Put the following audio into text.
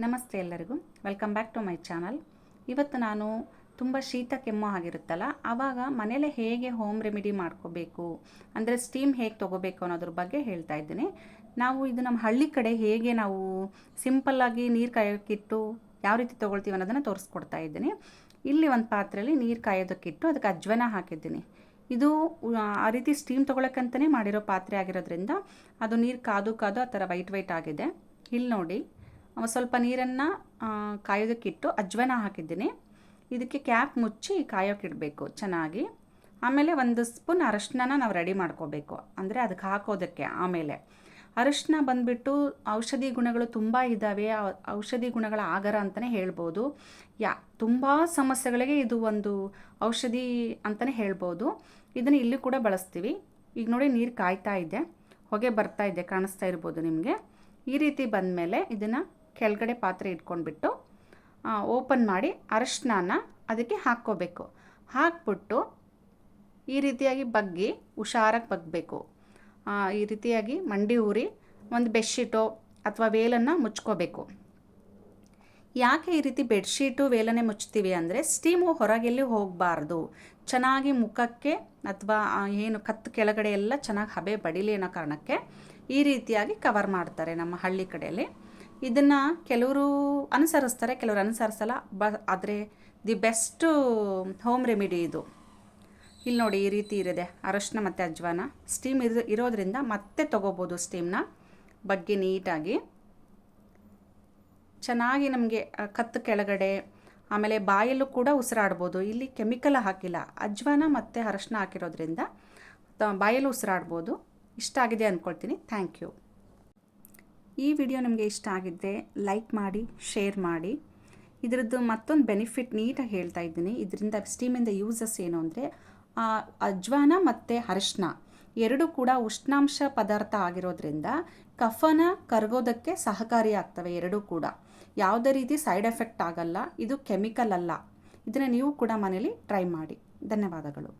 ನಮಸ್ತೆ ಎಲ್ಲರಿಗೂ, welcome back to my channel. ಇವತ್ತು ನಾನು ತುಂಬ ಶೀತ ಕೆಮ್ಮು ಆಗಿರುತ್ತಲ್ಲ, ಆವಾಗ ಮನೇಲೆ ಹೇಗೆ ಹೋಮ್ ರೆಮಿಡಿ ಮಾಡ್ಕೋಬೇಕು, ಅಂದರೆ ಸ್ಟೀಮ್ ಹೇಗೆ ತೊಗೋಬೇಕು ಅನ್ನೋದ್ರ ಬಗ್ಗೆ ಹೇಳ್ತಾ ಇದ್ದೀನಿ. ನಾವು ಇದು ನಮ್ಮ ಹಳ್ಳಿ ಕಡೆ ಹೇಗೆ ನಾವು ಸಿಂಪಲ್ಲಾಗಿ ನೀರು ಕಾಯೋಕ್ಕಿಟ್ಟು ಯಾವ ರೀತಿ ತೊಗೊಳ್ತೀವಿ ಅನ್ನೋದನ್ನು ತೋರಿಸ್ಕೊಡ್ತಾ ಇದ್ದೀನಿ. ಇಲ್ಲಿ ಒಂದು ಪಾತ್ರೆಯಲ್ಲಿ ನೀರು ಕಾಯೋದಕ್ಕಿಟ್ಟು ಅದಕ್ಕೆ ಅಜ್ವಾನ ಹಾಕಿದ್ದೀನಿ. ಇದು ಆ ರೀತಿ ಸ್ಟೀಮ್ ತೊಗೊಳಕ್ಕಂತಲೇ ಮಾಡಿರೋ ಪಾತ್ರೆ ಆಗಿರೋದ್ರಿಂದ ಅದು ನೀರು ಕಾದು ಆ ಥರ ವೈಟ್ ಆಗಿದೆ. ಇಲ್ಲಿ ನೋಡಿ, ಸ್ವಲ್ಪ ನೀರನ್ನು ಕಾಯೋದಕ್ಕಿಟ್ಟು ಅಜ್ವಾನ ಹಾಕಿದ್ದೀನಿ. ಇದಕ್ಕೆ ಕ್ಯಾಪ್ ಮುಚ್ಚಿ ಕಾಯೋಕ್ಕಿಡಬೇಕು ಚೆನ್ನಾಗಿ. ಆಮೇಲೆ 1 ಸ್ಪೂನ್ ಅರಶಿನ ನಾವು ರೆಡಿ ಮಾಡ್ಕೋಬೇಕು, ಅಂದರೆ ಅದಕ್ಕೆ ಹಾಕೋದಕ್ಕೆ. ಆಮೇಲೆ ಅರಶಿನ ಬಂದುಬಿಟ್ಟು ಔಷಧಿ ಗುಣಗಳು ತುಂಬ ಇದ್ದಾವೆ, ಔಷಧಿ ಗುಣಗಳ ಆಗರ ಅಂತಲೇ ಹೇಳ್ಬೋದು. ತುಂಬ ಸಮಸ್ಯೆಗಳಿಗೆ ಇದು ಒಂದು ಔಷಧಿ ಅಂತಲೇ ಹೇಳ್ಬೋದು. ಇದನ್ನು ಇಲ್ಲಿ ಕೂಡ ಬಳಸ್ತೀವಿ. ಈಗ ನೋಡಿ, ನೀರು ಕಾಯ್ತಾ ಇದೆ, ಹೊಗೆ ಬರ್ತಾ ಇದೆ, ಕಾಣಿಸ್ತಾ ಇರ್ಬೋದು ನಿಮಗೆ. ಈ ರೀತಿ ಬಂದಮೇಲೆ ಇದನ್ನು ಕೆಳಗಡೆ ಪಾತ್ರೆ ಇಟ್ಕೊಂಡ್ಬಿಟ್ಟು ಓಪನ್ ಮಾಡಿ ಅರಶಿನ ಅದಕ್ಕೆ ಹಾಕ್ಕೋಬೇಕು. ಹಾಕ್ಬಿಟ್ಟು ಈ ರೀತಿಯಾಗಿ ಬಗ್ಗಿ ಹುಷಾರಾಗಿ ಬಗ್ಗಬೇಕು. ಈ ರೀತಿಯಾಗಿ ಮಂಡಿ ಊರಿ ಒಂದು ಬೆಡ್ಶೀಟೋ ಅಥವಾ ವೇಲನ್ನು ಮುಚ್ಕೋಬೇಕು. ಯಾಕೆ ಈ ರೀತಿ ಬೆಡ್ಶೀಟು ವೇಲನೆ ಮುಚ್ತೀವಿ ಅಂದರೆ, ಸ್ಟೀಮು ಹೊರಗೆಲ್ಲಿ ಹೋಗಬಾರ್ದು, ಚೆನ್ನಾಗಿ ಮುಖಕ್ಕೆ ಅಥವಾ ಏನು ಕತ್ತು ಕೆಳಗಡೆ ಎಲ್ಲ ಚೆನ್ನಾಗಿ ಹಬೆ ಬಡಿಲಿ ಅನ್ನೋ ಕಾರಣಕ್ಕೆ ಈ ರೀತಿಯಾಗಿ ಕವರ್ ಮಾಡ್ತಾರೆ ನಮ್ಮ ಹಳ್ಳಿ ಕಡೆಯಲ್ಲಿ. ಇದನ್ನು ಕೆಲವರು ಅನುಸರಿಸ್ತಾರೆ, ಕೆಲವರು ಅನುಸರಿಸಲ್ಲ. ಆದರೆ ದಿ ಬೆಸ್ಟು ಹೋಮ್ ರೆಮಿಡಿ ಇದು. ಇಲ್ಲಿ ನೋಡಿ, ಈ ರೀತಿ ಇರಿದೆ ಅರಶಿನ ಮತ್ತು ಅಜ್ವಾನ. ಸ್ಟೀಮ್ ಇರೋದ್ರಿಂದ ಮತ್ತೆ ತೊಗೋಬೋದು ಸ್ಟೀಮ್ನ. ಬಗ್ಗೆ ನೀಟಾಗಿ ಚೆನ್ನಾಗಿ ನಮಗೆ ಕತ್ತು ಕೆಳಗಡೆ, ಆಮೇಲೆ ಬಾಯಲ್ಲೂ ಕೂಡ ಉಸಿರಾಡ್ಬೋದು. ಇಲ್ಲಿ ಕೆಮಿಕಲ್ ಹಾಕಿಲ್ಲ, ಅಜ್ವಾನ ಮತ್ತು ಅರಶಿನ ಹಾಕಿರೋದ್ರಿಂದ ಬಾಯಲ್ಲೂ ಉಸಿರಾಡ್ಬೋದು. ಇಷ್ಟ ಆಗಿದೆ ಅಂದ್ಕೊಳ್ತೀನಿ. Thank you. ಈ ವಿಡಿಯೋ ನಿಮಗೆ ಇಷ್ಟ ಆಗಿದ್ದರೆ ಲೈಕ್ ಮಾಡಿ, ಶೇರ್ ಮಾಡಿ. ಇದರದ್ದು ಮತ್ತೊಂದು ಬೆನಿಫಿಟ್ ನೀಟಾಗಿ ಹೇಳ್ತಾ ಇದ್ದೀನಿ. ಇದರಿಂದ ಸ್ಟೀಮಿಂದ ಯೂಸಸ್ ಏನು ಅಂದರೆ, ಅಜ್ವಾನ ಮತ್ತು ಅರಿಶಿನ ಎರಡೂ ಕೂಡ ಉಷ್ಣಾಂಶ ಪದಾರ್ಥ ಆಗಿರೋದ್ರಿಂದ ಕಫನ ಕರಗೋದಕ್ಕೆ ಸಹಕಾರಿಯಾಗ್ತವೆ. ಎರಡೂ ಕೂಡ ಯಾವುದೇ ರೀತಿ ಸೈಡ್ ಎಫೆಕ್ಟ್ ಆಗಲ್ಲ. ಇದು ಕೆಮಿಕಲ್ ಅಲ್ಲ. ಇದನ್ನು ನೀವು ಕೂಡ ಮನೇಲಿ ಟ್ರೈ ಮಾಡಿ. ಧನ್ಯವಾದಗಳು.